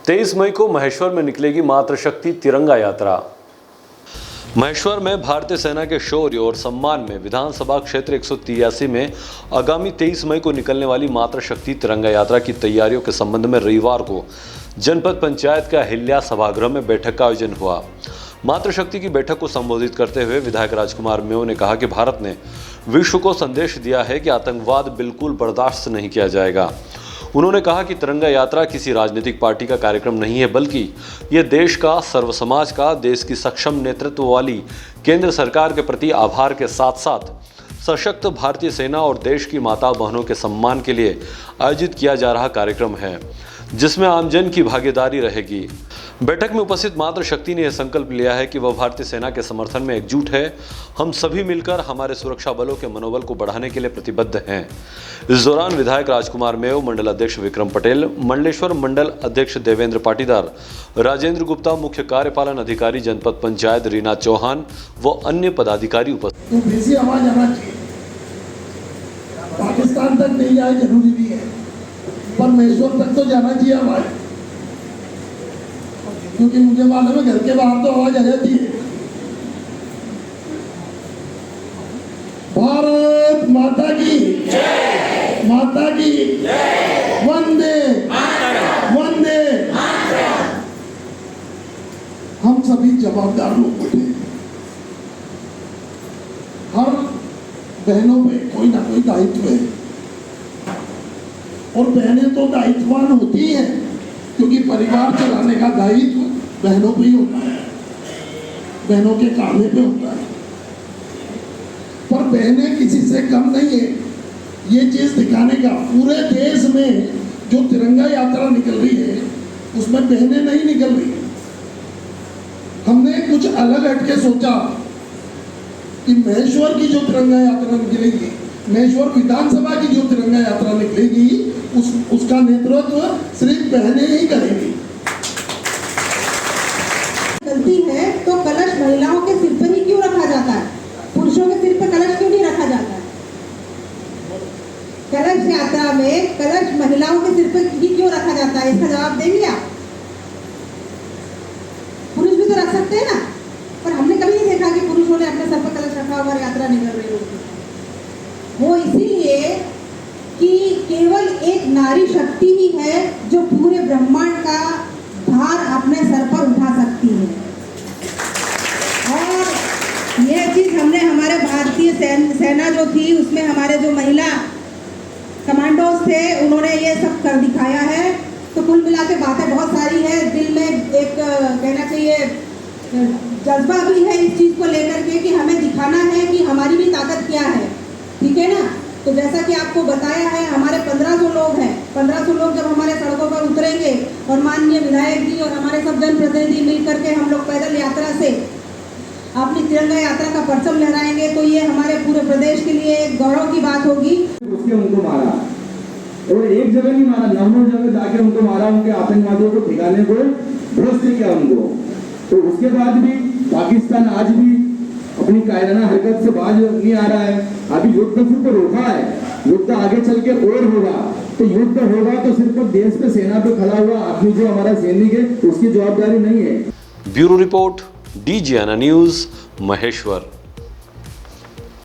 23 मई को महेश्वर में निकलेगी मातृशक्ति तिरंगा यात्रा। महेश्वर में भारतीय सेना के शौर्य और सम्मान में विधानसभा क्षेत्र 183 में आगामी 23 मई को निकलने वाली मातृशक्ति तिरंगा यात्रा की तैयारियों के संबंध में रविवार को जनपद पंचायत के अहिल्या सभागृह में बैठक का आयोजन हुआ। मातृशक्ति की बैठक को संबोधित करते हुए विधायक राजकुमार मेव ने कहा कि भारत ने विश्व को संदेश दिया है कि आतंकवाद बिल्कुल बर्दाश्त नहीं किया जाएगा। उन्होंने कहा कि तिरंगा यात्रा किसी राजनीतिक पार्टी का कार्यक्रम नहीं है, बल्कि ये देश का, सर्व समाज का, देश की सक्षम नेतृत्व वाली केंद्र सरकार के प्रति आभार के साथ साथ सशक्त भारतीय सेना और देश की माता बहनों के सम्मान के लिए आयोजित किया जा रहा कार्यक्रम है, जिसमें आमजन की भागीदारी रहेगी। बैठक में उपस्थित मातृशक्ति ने यह संकल्प लिया है कि वह भारतीय सेना के समर्थन में एकजुट है। हम सभी मिलकर हमारे सुरक्षा बलों के मनोबल को बढ़ाने के लिए प्रतिबद्ध हैं। इस दौरान विधायक राजकुमार मेव, मंडल अध्यक्ष विक्रम पटेल, मंडलेश्वर मंडल अध्यक्ष देवेंद्र पाटीदार, राजेंद्र गुप्ता, मुख्य कार्यपालन अधिकारी जनपद पंचायत रीना चौहान व अन्य पदाधिकारी उपस्थित। पाकिस्तान तक नहीं जाए जरूरी नहीं है, पर महेश्वर तक तो जाना चाहिए आवाज, क्योंकि मुझे मालूम है घर के बाहर तो आवाज आ जाती है। भारत माता की जय, माता की जय, वंदे वंदे। हम सभी जवाबदार लोग हैं। हर बहनों में कोई ना कोई दायित्व है, और बहनें तो दायित्ववान होती हैं, क्योंकि परिवार चलाने का दायित्व बहनों पे ही होता है, बहनों के कांधे पे होता है। पर बहनें किसी से कम नहीं है, ये चीज दिखाने का। पूरे देश में जो तिरंगा यात्रा निकल रही है उसमें बहनें नहीं निकल रही। हमने कुछ अलग हटके सोचा कि महेश्वर की जो तिरंगा यात्रा निकलेगी, महेश्वर विधानसभा की जो तिरंगा यात्रा निकलेगी, उसका नेतृत्व सिर्फ बहनें ही करेंगी। गलती है तो कलश महिलाओं के सिर पर ही क्यों रखा जाता है? पुरुषों के सिर पर कलश क्यों नहीं रखा जाता है? कलश यात्रा में कलश महिलाओं के सिर पर ही क्यों रखा जाता है? इसका जवाब देंगे आप? पुरुष भी तो रख सकते हैं ना, पर हमने कभी नहीं देखा कि पुरुषों ने अपने सर पर कलश रखा हुआ यात्रा निकल रही होगी। वो इसीलिए कि केवल एक नारी शक्ति ही है जो पूरे ब्रह्मांड का भार अपने सर पर उठा सकती है। और यह चीज हमने हमारे भारतीय सेना जो थी, उसमें हमारे जो महिला कमांडोज थे, उन्होंने ये सब कर दिखाया है। तो कुल मिला के बातें बहुत सारी है, दिल में एक कहना चाहिए जज्बा भी है इस चीज को लेकर के कि हमें दिखाना है कि हमारी भी ताकत क्या है, ठीक है ना। तो जैसा कि आपको बताया है, हमारे 1500 लोग हैं। 1500 लोग जब हमारे सड़कों पर उतरेंगे और माननीय विधायक जी और हमारे सब जनप्रतिनिधि मिल करके हम लोग पैदल यात्रा से अपनी तिरंगा यात्रा का परचम लहराएंगे, तो ये हमारे पूरे प्रदेश के लिए एक गौरव की बात होगी। उसके उनको मारा, और एक जगह नहीं मारा, 9 जगह जाके उनको मारा, उनके आतंकवादियों को ठिकाने को ध्वस्त किया उनको। तो उसके बाद भी पाकिस्तान आज भी अपनी कायराना हरकत से बाज नहीं आ रहा है। अभी युद्ध सिर्फ रोका है, युद्ध आगे चल के और होगा। तो युद्ध होगा तो सिर्फ देश पे, सेना पे खड़ा हुआ आदमी जो हमारा सैनिक है, उसकी जवाबदारी नहीं है। Bureau report, DGNA news, Maheshwar.